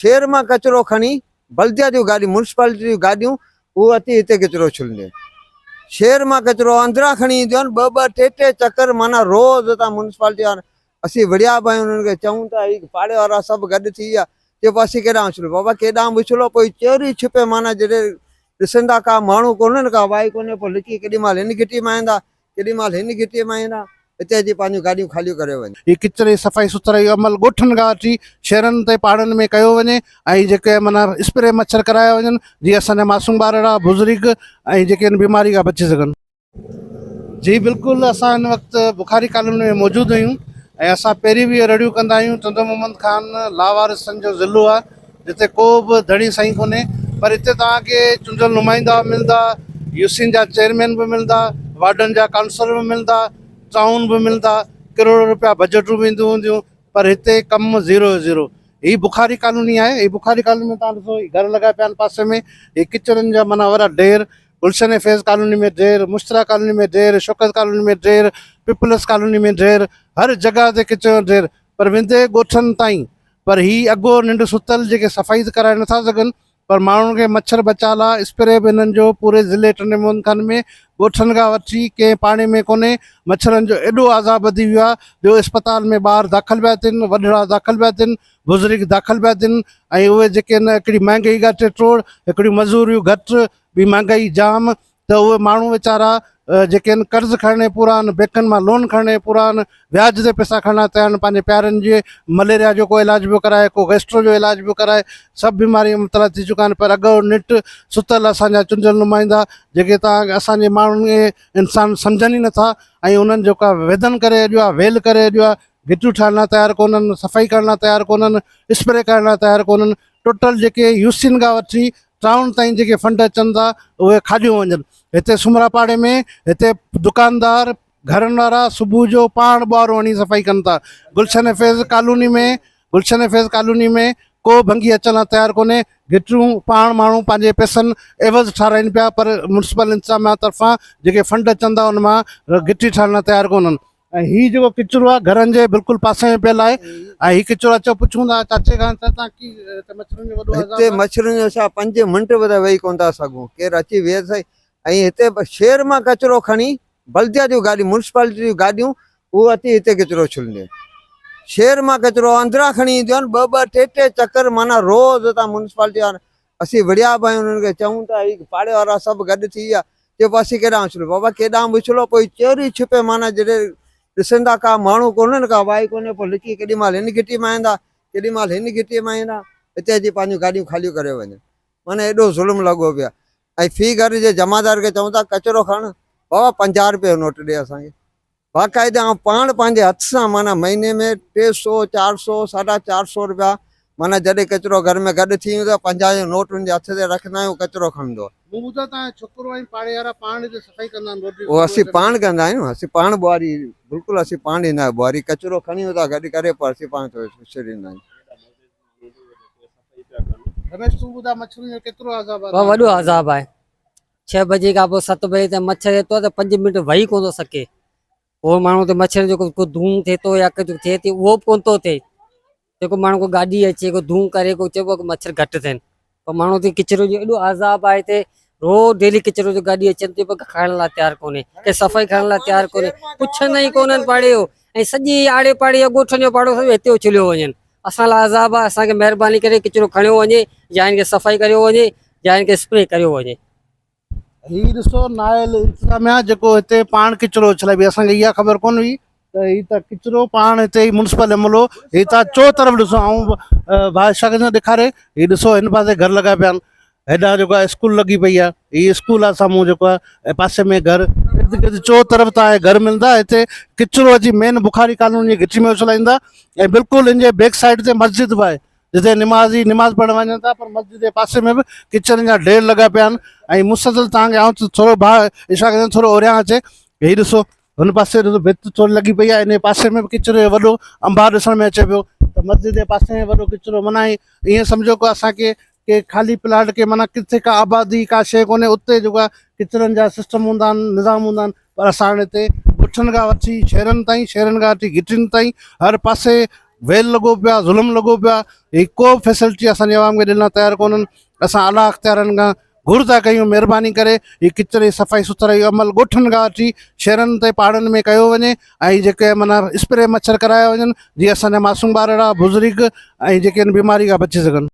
शहर में कचरो खणी बल्दिया जो गाड़ी म्युनिसिपालिटी जो गाड़ियों वो अति हिते कचरो छुलने शहर में कचरो अंदरा खणी ईंदियूं आहिनि ॿ ॿ टे टे चक्कर माना रोज़ तव्हां म्युनिसिपालिटी वारा असीं विड़िया बि आहियूं उन्हनि खे चऊं था ही पाड़े वारा सभु गॾु थी विया चइबो असीं केॾांहुं उछलो बाबा केॾांहुं बि उछलो पोइ चोरी छिपे माना जॾहिं ॾिसंदा का माण्हू कोन्हनि का वाई कोन्हे पोइ लिकी केॾी महिल हिन घिटी मां ईंदा केॾी महिल हिन घिटीअ मां ईंदा हिते अची पंहिंजूं गाॾियूं ख़ालियूं करे वञनि। ये किचिरे सफ़ाई सुथराई जो अमल ॻोठनि खां अची शहरनि ते पाड़नि में कयो वञे ऐं जेके माना स्प्रे मच्छर कराया वञनि जीअं असांजा मासूम ॿार आहे बुज़ुर्ग ऐं जेके इन बीमारी खां बची सघनि। जी बिल्कुलु असां हिन वक़्तु बुखारी कॉलोनी में मौजूदु आहियूं ऐं असां पहिरीं बि रड़ियूं कंदा आहियूं। चंदो मोहम्मद ख़ान लावारिसनि जो ज़िलो आहे जिते को बि धड़ी साईं कोन्हे पर हिते तव्हांखे चूंडियल नुमाइंदा मिलंदा यूसिन जा चेयरमैन बि मिलंदा वार्डन जा काउंसलर बि मिलंदा टाउन बि मिलंदा करोड़ रुपया बजटूं बि ईंदियूं हूंदियूं पर हिते कमु ज़ीरो। ही बुखारी कॉलोनी आहे। ही बुखारी कॉलोनी में तव्हां ॾिसो घर लॻा पिया आहिनि पासे में ही किचरनि जा माना वॾा ढेर गुलशन फैज़ कॉलोनी में ढेर मुश्तरा कॉलोनी में ढेर शौकत कॉलोनी में ढेर पीपल्स कॉलोनी में ढेर हर जगह ते किचरो ढेर पर वेंदे ॻोठनि ताईं पर ही अॻो निंड सुतल जेके सफ़ाई कराए नथा सघनि पर माण्हुनि खे मच्छर बचा लाइ स्प्रे बि हिननि जो पूरे ज़िले टंडे मोहन खान में ॻोठनि खां वठी कंहिं पाणे में कोन्हे। मच्छरनि जो एॾो आज़ाब वधी वियो आहे जो अस्पताल में ॿार दाख़िल पिया थियनि वॾड़ा दाख़िल पिया थियनि बुज़ुर्ग दाख़िल पिया थियनि ऐं उहे जेके न हिकिड़ी महांगाई घटि ट्रोड़ हिकिड़ियूं मज़ूरियूं घटि ॿी महांगाई जाम त उहे माण्हू वीचारा जेके आहिनि कर्ज़ु खणणे पूरा आहिनि बैंकनि मां लोन खणणे पूरा आहिनि व्याज ते पैसा खणणा तयार आहिनि पंहिंजे प्यारनि जे मलेरिया जो को इलाज पियो कराए को गैस्ट्रो जो इलाज पियो कराए सभु बीमारियूं मुबतला थी चुका आहिनि पर अॻो निट सुतल असांजा चुंडियल नुमाइंदा जेके तव्हां असांजे माण्हुनि खे इंसान सम्झनि ई नथा ऐं उन्हनि जेका वेदन करे अॼु आहे वेल करे अॼु आहे गिटियूं ठाहिण लाइ तयारु कोन्हनि सफ़ाई करण लाइ तयारु कोन्हनि स्प्रे करण लाइ तयारु कोन्हनि टोटल जेके यूसिन खां वठी टाउन ताईं जेके फंड अचनि था उहे खाॼियूं वञनि। हिते सुमरा पाड़े में हिते दुकानदार घरनि वारा सुबुह जो पाण ॿाहिरि वञी सफ़ाई कनि था। गुलशन फैज़ कॉलोनी में को भंगी अचण लाइ तयारु कोन्हे गिटियूं पाण माण्हू पंहिंजे पैसनि एवज़ ठाराइनि पिया पर म्युनिसिपल इंतज़ामिया तरफ़ां जेके फंड अचनि था उन मां गिटी ठाहिण लाइ तयारु कोन्हनि। ऐं हीअ जेको किचिरो आहे घरनि जे बिल्कुलु पासे में पियल आहे ऐं हीअ किचिरो अचो पुछूं था चाचे खां त मच्छरनि जो वॾो हिते मच्छरनि जो छा 5 मिंट बि वेही कोन था सघूं केरु अची वेह साईं ऐं हिते शहर मां कचरो खणी बल्दिया जो गाॾी म्युनिसिपालिटी जूं गाॾियूं उहो अची हिते किचिरो छुलंदियूं शहर मां कचरो अंदरा खणी ईंदियूं आहिनि ॿ ॿ टे टे चक्कर माना रोज़ तव्हां म्युनिसिपालिटी वारा असीं विड़िया बि आहियूं उन्हनि खे चऊं था ही पाड़े वारा सभु गॾु थी विया चइबो असीं केॾांहुं उछलो बाबा केॾांहुं बि उछलो पोइ चोरी छिपे माना जॾहिं ॾिसंदा का माण्हू कोन्हनि का वाई कोन्हे पोइ लिकी केॾी महिल हिन घिटी मां ईंदा केॾी महिल हिन घिटीअ मां ईंदा हिते अची पंहिंजूं गाॾियूं ख़ालियूं करे वञनि माना एॾो ज़ुल्म लॻो पियो आहे। ऐं फी घर जे जमादार खे चऊं था कचरो खण बाबा 50 रुपए जो नोट ॾे असांखे बाक़ाइदा ऐं पाण पंहिंजे हथ सां माना महीने में 300 400 450 रुपया माना जॾहिं कचरो घर में गॾु थी वेंदो आहे 50 जो नोट हुनजे हथ ते रखंदा आहियूं कचरो खणंदो उहो असीं पाण कंदा आहियूं असीं पाण ॿुहारी बिल्कुलु असीं पाण ईंदा आहियूं ॿुहारी कचरो खणी वेंदा गॾु करे पोइ असीं पाण छॾींदा आहियूं। वॾो अज़ाब आहे 6 बजे खां पोइ 7 बजे ताईं मच्छर एतिरो त 5 मिंट वेही कोन थो सघे उहो माण्हू ते मच्छर जेको को धूम थिए थो या कुझु थिए थी उहो बि कोन थो थिए जेको माण्हू को गाॾी अचे को धूम करे को चइबो की मच्छर घटि थियनि पर माण्हू ते किचिरो जो एॾो अज़ाब आहे हिते रोज़ डेली किचिरो जो गाॾी अचनि थी पर खाइण लाइ तयारु कोन्हे के सफ़ाई करण लाइ तयारु कोन्हे पुछंदा ई कोन्हनि पाड़े जो ऐं सॼी आड़े पाड़े ॻोठनि जो पाड़ो सभु हिते उछलियो वञनि असां लाइ अज़ाब आहे असांखे महिरबानी करे किचिरो खणियो वञे या हिनखे सफ़ाई करियो वञे या हिनखे स्प्रे करियो वञे। हीअ ॾिसो नायल इंतज़ामिया जेको हिते पाण किचिरो उछलाए बि असांखे इहा ख़बर कोन हुई त हीअ त किचिरो पाण हिते ई म्युनिसिपल अमलो हीअ तव्हां चो तरफ़ ॾिसो ऐं बादशाह खे ॾेखारे हीअ ॾिसो हिन पासे घर लॻा पिया आहिनि हेॾा जेको आहे स्कूल लॻी पई आहे हीअ स्कूल आहे साम्हूं जेको आहे पासे में घर चो तरफ़ तव्हांखे घर मिलंदा हिते किचिरो अची मेन बुखारी कॉलोनी जी घिटी में उछलाईंदा ऐं बिल्कुलु हिनजे बैक साइड ते मस्जिद बि आहे जिते निमाज़ पढ़ण वञनि था पर मस्जिद जे पासे में बि किचरनि जा ढेर लॻा पिया आहिनि ऐं मुसलसल तव्हांखे आउं थोरो भाउ इशारा कंदुमि थोरो ओरियां अचे हीअ ॾिसो हुन पासे ॾिसो भित थोरी लॻी पई आहे इन पासे में बि किचिरो वॾो अंबार ॾिसण में अचे पियो त मस्जिद जे पासे में वॾो किचिरो माना ईअं सम्झो को असांखे के ख़ाली प्लाट के माना किथे का आबादी का शइ कोन्हे उते जेको आहे किचरनि जा सिस्टम हूंदा आहिनि निज़ाम हूंदा आहिनि पर असां हाणे हिते ॻोठनि खां वठी शहरनि खां वठी घिटियुनि ताईं हर पासे वेल लॻो पियो आहे, ज़ुल्म लॻो पियो आहे, ही को फैसिलिटी असांजे आवाम खे ॾियण तयारु कोन्हनि। असां आला अख़्तियारनि खां घुर था कयूं महिरबानी करे ही किचिरे सफ़ाई सुथराई अमल ॻोठनि खां अची शहरनि ते पहाड़नि में कयो वञे ऐं जेके माना स्प्रे मच्छर कराया वञनि जीअं असांजा मासूम ॿार बुज़ुर्ग ऐं जेके आहिनि बीमारी खां बची सघनि।